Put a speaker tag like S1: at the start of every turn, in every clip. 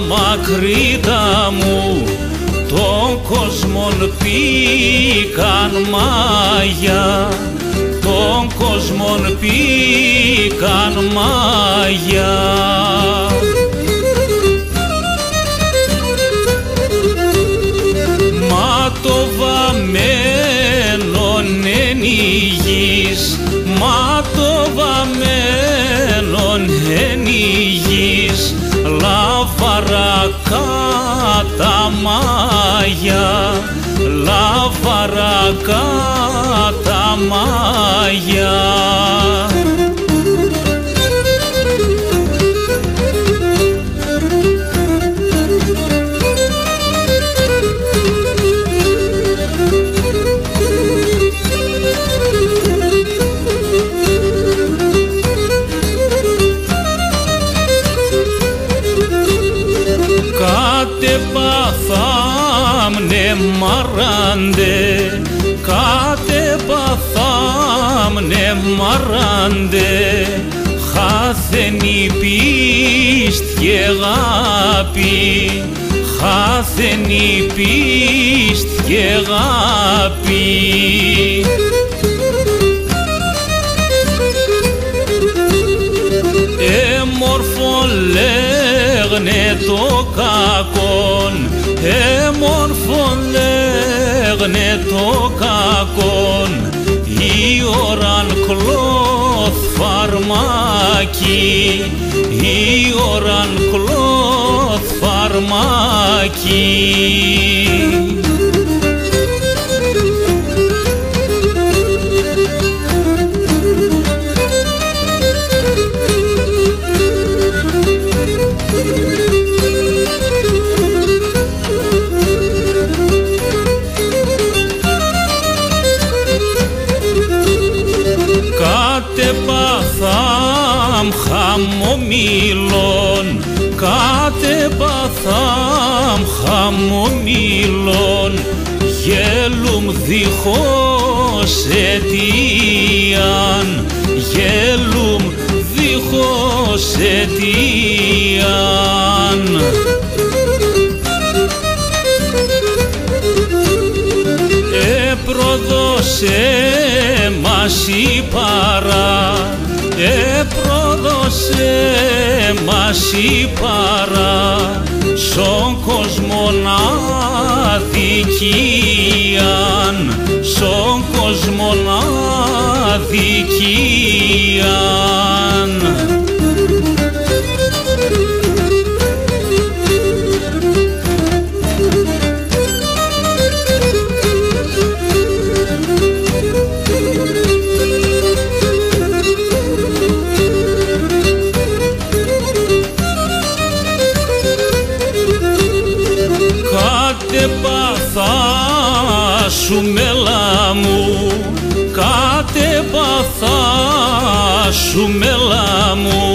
S1: μακρύτα μου τον κόσμον πήκαν μάγια, τον κόσμον πήκαν μάγια. Μα το βαμμένον εν η γης, μα το βαμμένον εν η γης, λαβαρακά τα μάγια, λαβαρακά τα μάγια. Κάτε παθάμνε μαράντε, κάτε παθάμνε μαράντε, χάθεν η πίστη και αγάπη, χάθεν η πίστη και αγάπη. Έμορφον λέγνε το κακόν, έμορφον λέγνε το κακόν, η ώραν κλωθ φαρμάκι, η ώραν κλωθ φαρμάκι. Κάτε παθάμ χαμομήλων, κάτε παθάμ χαμομήλων, γέλουμ δίχως αιτίαν, γέλουμ δίχως αιτίαν. Πρόδωσε μας η παρά, πρόδωσε μας η παρά, σον κόσμον αδικίαν, σον κόσμον αδικίαν. Κάτε παθάσου μέλα μου, κάτε παθάσου μέλα μου,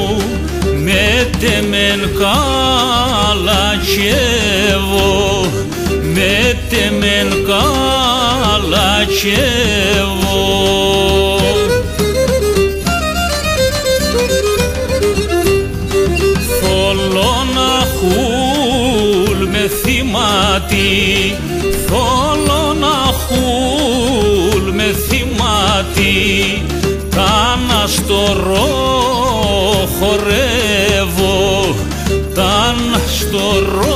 S1: μέτε μεν καλατσεύω, μέτε μεν καλατσεύω. Θολώ να χούλ με θυμάτι, θολώ να χούλ με θυμάτι, τάνα στο ρο χορεύω, τάνα στο ρο